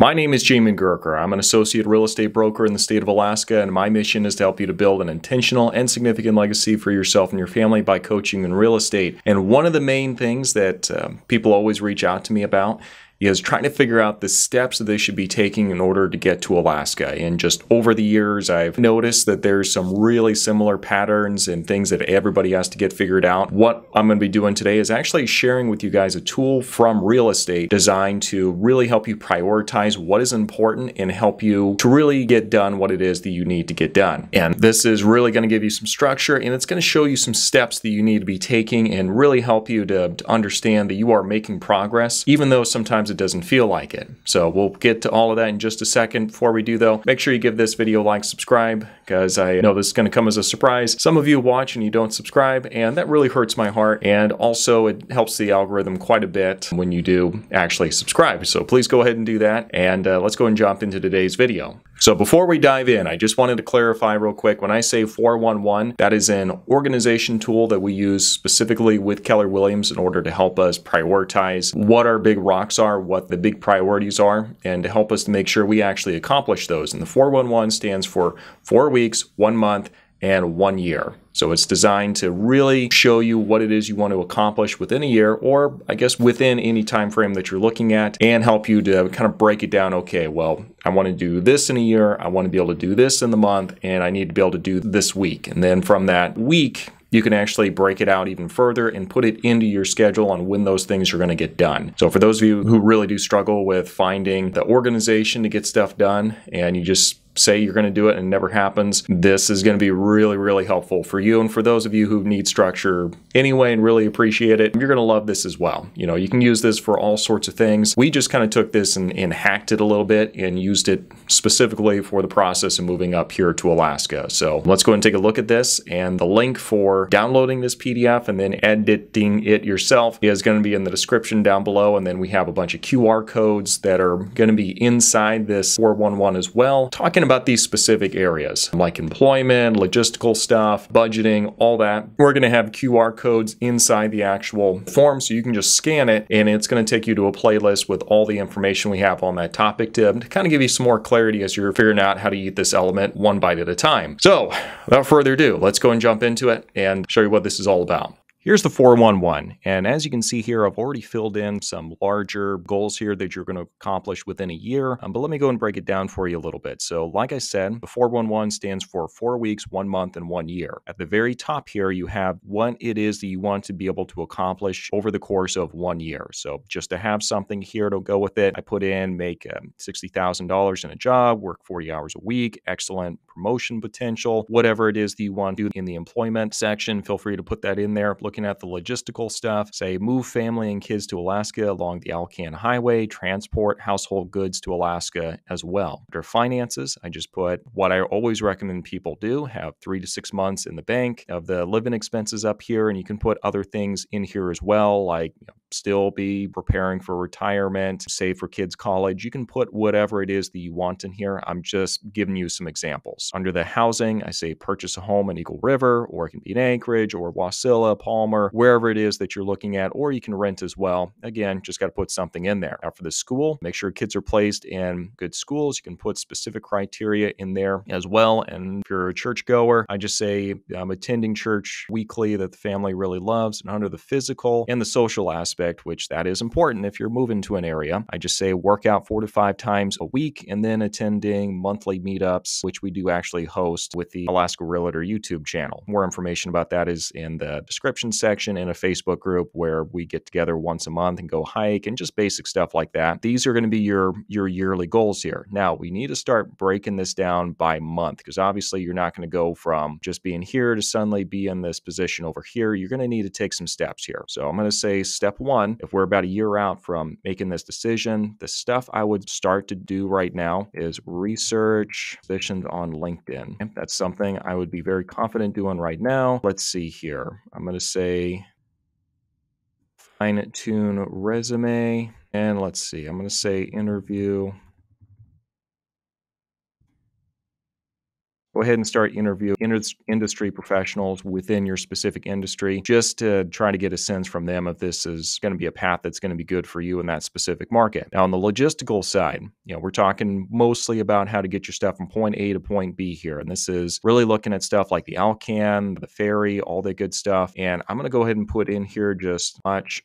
My name is Jamin Goecker. I'm an associate real estate broker in the state of Alaska, and my mission is to help you to build an intentional and significant legacy for yourself and your family by coaching in real estate. And one of the main things that people always reach out to me about is trying to figure out the steps that they should be taking in order to get to Alaska. And just over the years, I've noticed that there's some really similar patterns and things that everybody has to get figured out. What I'm going to be doing today is actually sharing with you guys a tool from real estate designed to really help you prioritize what is important and help you to really get done what it is that you need to get done. And this is really going to give you some structure, and it's going to show you some steps that you need to be taking and really help you to understand that you are making progress, even though sometimes it doesn't feel like it. So we'll get to all of that in just a second. Before we do though, make sure you give this video a like, subscribe, because I know this is going to come as a surprise. Some of you watch and you don't subscribe, and that really hurts my heart. And also it helps the algorithm quite a bit when you do actually subscribe. So please go ahead and do that. And let's go and jump into today's video. So before we dive in, I just wanted to clarify real quick. When I say 411, that is an organization tool that we use specifically with Keller Williams in order to help us prioritize what our big rocks are, what the big priorities are, and to help us to make sure we actually accomplish those. And the 411 stands for 4 weeks, 1 month, and 1 year. So it's designed to really show you what it is you want to accomplish within a year, or I guess within any time frame that you're looking at, and help you to kind of break it down. Okay, well, I want to do this in a year, I want to be able to do this in the month, and I need to be able to do this week. And then from that week, you can actually break it out even further and put it into your schedule on when those things are going to get done. So for those of you who really do struggle with finding the organization to get stuff done, and you just say you're going to do it and it never happens, this is going to be really, really helpful for you. And for those of you who need structure anyway and really appreciate it, you're going to love this as well. You know, you can use this for all sorts of things. We just kind of took this and hacked it a little bit and used it specifically for the process of moving up here to Alaska. So let's go and take a look at this. And the link for downloading this PDF and then editing it yourself is going to be in the description down below. And then we have a bunch of QR codes that are going to be inside this 411 as well, talking about these specific areas like employment, logistical stuff, budgeting, all that. We're going to have QR codes inside the actual form, so you can just scan it and it's going to take you to a playlist with all the information we have on that topic to kind of give you some more clarity as you're figuring out how to eat this element one bite at a time. So without further ado, let's go and jump into it and show you what this is all about. Here's the 411, and as you can see here, I've already filled in some larger goals here that you're going to accomplish within a year, but let me go and break it down for you a little bit. So like I said, the 411 stands for 4 weeks, 1 month, and 1 year. At the very top here, you have what it is that you want to be able to accomplish over the course of 1 year. So just to have something here to go with it, I put in make $60,000 in a job, work 40 hours a week, excellent promotion potential, whatever it is that you want to do in the employment section, feel free to put that in there. Looking at the logistical stuff, say move family and kids to Alaska along the Alcan Highway, transport household goods to Alaska as well. Under finances, I just put what I always recommend people do, have 3 to 6 months in the bank of the living expenses up here, and you can put other things in here as well, like still be preparing for retirement, save for kids' college. You can put whatever it is that you want in here. I'm just giving you some examples. Under the housing, I say purchase a home in Eagle River, or it can be in Anchorage or Wasilla, Palmer, wherever it is that you're looking at, or you can rent as well. Again, just got to put something in there. Now for the school, make sure kids are placed in good schools. You can put specific criteria in there as well. And if you're a churchgoer, I just say attending church weekly that the family really loves. And under the physical and the social aspect, which that is important if you're moving to an area, I just say work out 4 to 5 times a week, and then attending monthly meetups, which we do actually host with the Alaska Realtor YouTube channel. More information about that is in the description section, in a Facebook group where we get together once a month and go hike and just basic stuff like that. These are going to be your yearly goals here. Now we need to start breaking this down by month, because obviously you're not going to go from just being here to suddenly be in this position over here. You're going to need to take some steps here. So I'm going to say step 1, if we're about a year out from making this decision, the stuff I would start to do right now is research positions on LinkedIn. And that's something I would be very confident doing right now. Let's see here. I'm going to say fine-tune resume, and let's see, I'm going to say interview go ahead and start interviewing industry professionals within your specific industry just to try to get a sense from them if this is going to be a path that's going to be good for you in that specific market. Now, on the logistical side, we're talking mostly about how to get your stuff from point A to point B here. And this is really looking at stuff like the Alcan, the ferry, all that good stuff. And I'm going to go ahead and put in here just watch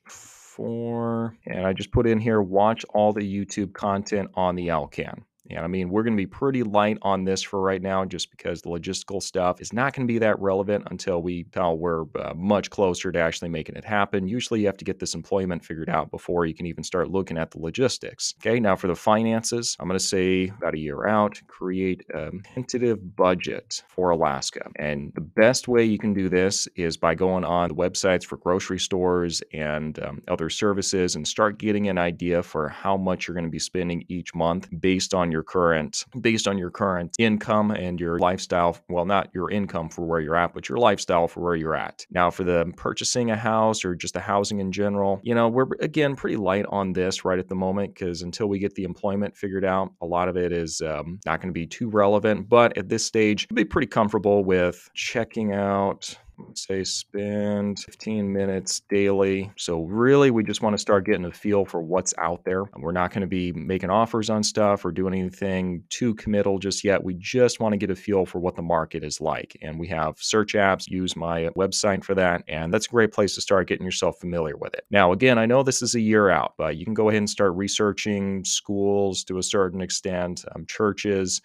and I just put in here, watch all the YouTube content on the Alcan. And I mean, we're going to be pretty light on this for right now just because the logistical stuff is not going to be that relevant until we're much closer to actually making it happen. Usually you have to get this employment figured out before you can even start looking at the logistics. Okay, now for the finances, I'm going to say about a year out, create a tentative budget for Alaska. And the best way you can do this is by going on the websites for grocery stores and other services and start getting an idea for how much you're going to be spending each month based on your current income and your lifestyle. Well, not your income for where you're at, but your lifestyle for where you're at. Now, for the purchasing a house or just the housing in general, we're again pretty light on this right at the moment because until we get the employment figured out, a lot of it is not going to be too relevant. But at this stage, you'll be pretty comfortable with checking out. Let's say spend 15 minutes daily. So really, we just want to start getting a feel for what's out there. We're not going to be making offers on stuff or doing anything too committal just yet. We just want to get a feel for what the market is like. And we have search apps, use my website for that. And that's a great place to start getting yourself familiar with it. Now, again, I know this is a year out, but you can go ahead and start researching schools to a certain extent, churches.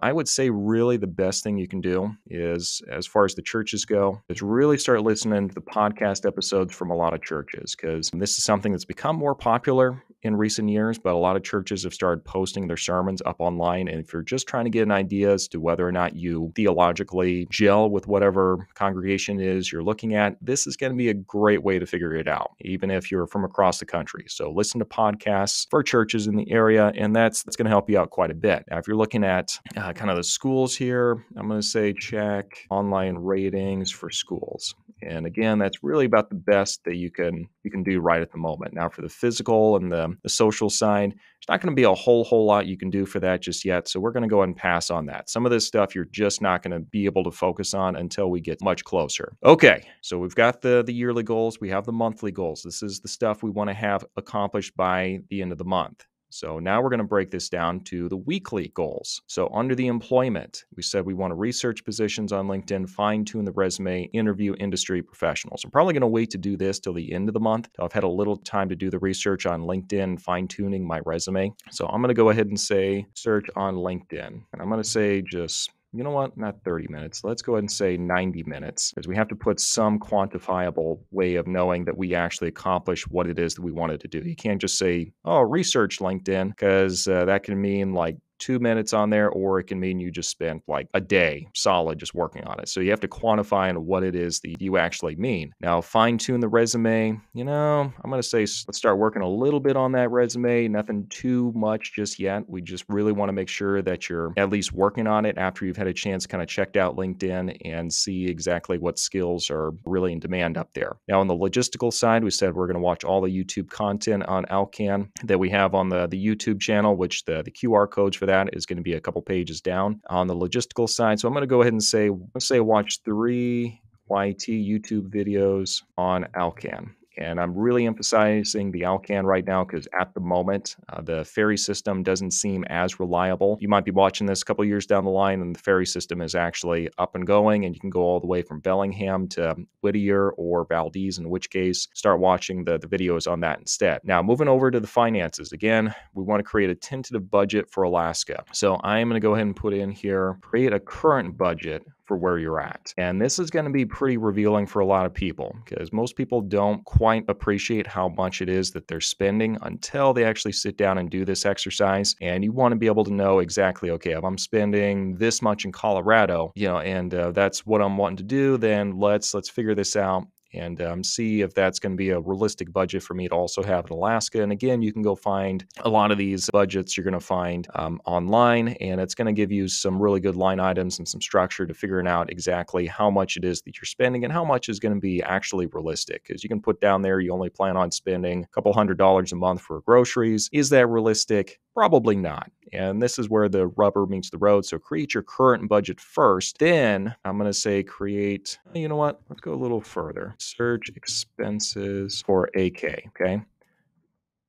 I would say really the best thing you can do is, as far as the churches go, is really start listening to the podcast episodes from a lot of churches because this is something that's become more popular in recent years, but a lot of churches have started posting their sermons up online. And if you're just trying to get an idea as to whether or not you theologically gel with whatever congregation is you're looking at, this is going to be a great way to figure it out, even if you're from across the country. So listen to podcasts for churches in the area, and that's going to help you out quite a bit. Now, if you're looking at kind of the schools here, I'm going to say check online ratings for schools. And again, that's really about the best that you can do right at the moment. Now, for the physical and the social side, there's not going to be a whole lot you can do for that just yet. So we're going to go ahead and pass on that. Some of this stuff you're just not going to be able to focus on until we get much closer. Okay, so we've got the yearly goals. We have the monthly goals. This is the stuff we want to have accomplished by the end of the month. So now we're going to break this down to the weekly goals. So under the employment, we said we want to research positions on LinkedIn, fine-tune the resume, interview industry professionals. I'm probably going to wait to do this till the end of the month. I've had a little time to do the research on LinkedIn, fine-tuning my resume. So I'm going to go ahead and say search on LinkedIn. And I'm going to say just not 30 minutes. Let's go ahead and say 90 minutes because we have to put some quantifiable way of knowing that we actually accomplish what it is that we wanted to do. You can't just say, research LinkedIn because that can mean like 2 minutes on there, or it can mean you just spent like a day solid just working on it. So you have to quantify on what it is that you actually mean. Now, fine tune the resume. I'm going to say let's start working a little bit on that resume. Nothing too much just yet. We just really want to make sure that you're at least working on it after you've had a chance kind of checked out LinkedIn and see exactly what skills are really in demand up there. Now, on the logistical side, we said we're going to watch all the YouTube content on Alcan that we have on the YouTube channel, which the QR codes for that is going to be a couple pages down on the logistical side. So I'm going to go ahead and say, let's say watch 3 YT YouTube videos on Alcan. And I'm really emphasizing the Alcan right now because at the moment, the ferry system doesn't seem as reliable. You might be watching this a couple years down the line and the ferry system is actually up and going and you can go all the way from Bellingham to Whittier or Valdez, in which case start watching the videos on that instead. Now, moving over to the finances. Again, we want to create a tentative budget for Alaska. So I am going to go ahead and put in here, create a current budget for where you're at. And this is going to be pretty revealing for a lot of people because most people don't quite appreciate how much it is that they're spending until they actually sit down and do this exercise. And you want to be able to know exactly, okay, if I'm spending this much in Colorado, and that's what I'm wanting to do, then let's figure this out and see if that's going to be a realistic budget for me to also have in Alaska. And again, you can go find a lot of these budgets you're going to find online, and it's going to give you some really good line items and some structure to figuring out exactly how much it is that you're spending and how much is going to be actually realistic. Because you can put down there you only plan on spending a couple $100s a month for groceries. Is that realistic? Probably not. And this is where the rubber meets the road. So create your current budget first. Then I'm going to say create, you know what? Let's go a little further. Search expenses for AK, okay?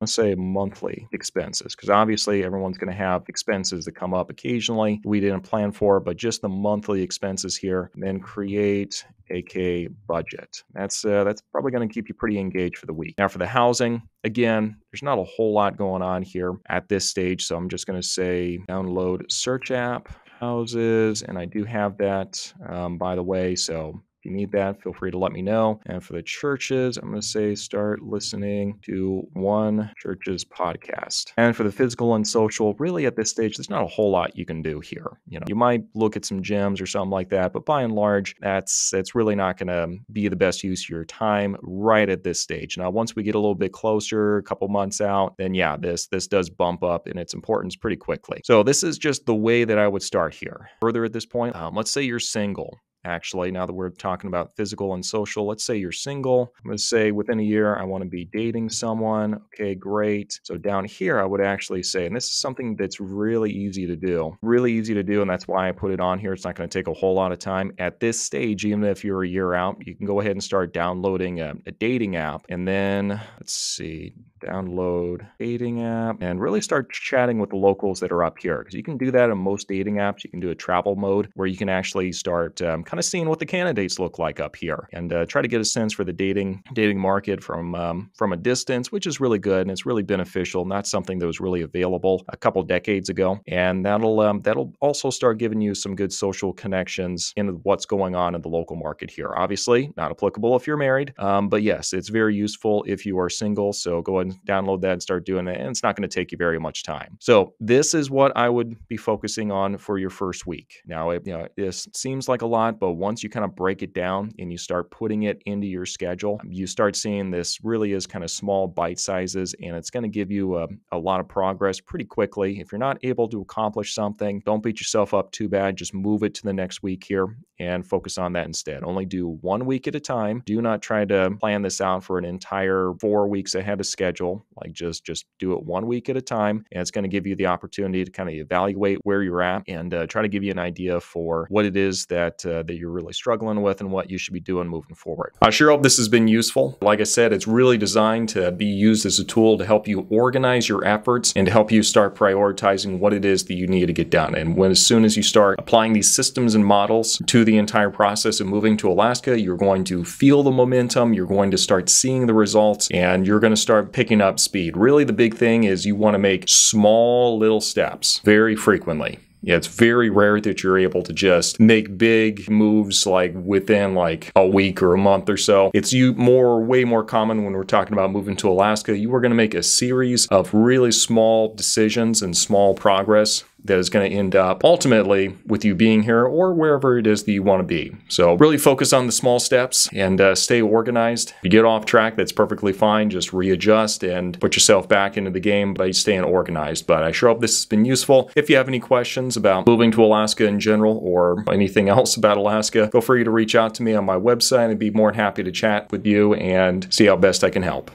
Let's say monthly expenses, because obviously everyone's going to have expenses that come up occasionally we didn't plan for, but just the monthly expenses here, and then create AK budget. That's probably going to keep you pretty engaged for the week. Now for the housing, again, there's not a whole lot going on here at this stage, so I'm just going to say download search app houses, and I do have that by the way, so you need that, feel free to let me know. And for the churches, I'm going to say start listening to one church's podcast. And for the physical and social, really at this stage, there's not a whole lot you can do here. You might look at some gyms or something like that, but by and large, that's really not going to be the best use of your time right at this stage. Now, once we get a little bit closer, a couple months out, then yeah, this does bump up in its importance pretty quickly. So this is just the way that I would start here. Further at this point, let's say you're single. Actually, now that we're talking about physical and social, let's say you're single. I'm going to say within a year, I want to be dating someone. Okay, great. So down here, I would actually say, and this is something that's really easy to do, and that's why I put it on here. It's not going to take a whole lot of time. At this stage, even if you're a year out, you can go ahead and start downloading a dating app. And then, let's see, download dating app and really start chatting with the locals that are up here, because you can do that in most dating apps. You can do a travel mode where you can actually start kind of seeing what the candidates look like up here and try to get a sense for the dating market from a distance, which is really good and it's really beneficial. Not something that was really available a couple decades ago, and that'll also start giving you some good social connections in what's going on in the local market here. Obviously, not applicable if you're married, but yes, it's very useful if you are single. So go ahead and download that and start doing it, and it's not going to take you very much time. So this is what I would be focusing on for your first week. Now, this seems like a lot, but once you kind of break it down and you start putting it into your schedule, you start seeing this really is kind of small bite sizes, and it's going to give you a lot of progress pretty quickly. If you're not able to accomplish something, don't beat yourself up too bad. Just move it to the next week here and focus on that instead. Only do 1 week at a time. Do not try to plan this out for an entire 4 weeks ahead of schedule. Like just do it 1 week at a time, and it's going to give you the opportunity to kind of evaluate where you're at and try to give you an idea for what it is that you're really struggling with and what you should be doing moving forward. I sure hope this has been useful. Like I said, it's really designed to be used as a tool to help you organize your efforts and to help you start prioritizing what it is that you need to get done. And as soon as you start applying these systems and models to the entire process of moving to Alaska, you're going to feel the momentum, you're going to start seeing the results, and you're going to start picking up speed. Really, the big thing is you want to make small little steps very frequently. Yeah, it's very rare that you're able to just make big moves like within like a week or a month or so. It's way more common when we're talking about moving to Alaska. You are going to make a series of really small decisions and small progress that is going to end up ultimately with you being here or wherever it is that you want to be. So really focus on the small steps and stay organized. If you get off track, that's perfectly fine. Just readjust and put yourself back into the game by staying organized. But I sure hope this has been useful. If you have any questions about moving to Alaska in general or anything else about Alaska, feel free to reach out to me on my website. I'd be more than happy to chat with you and see how best I can help.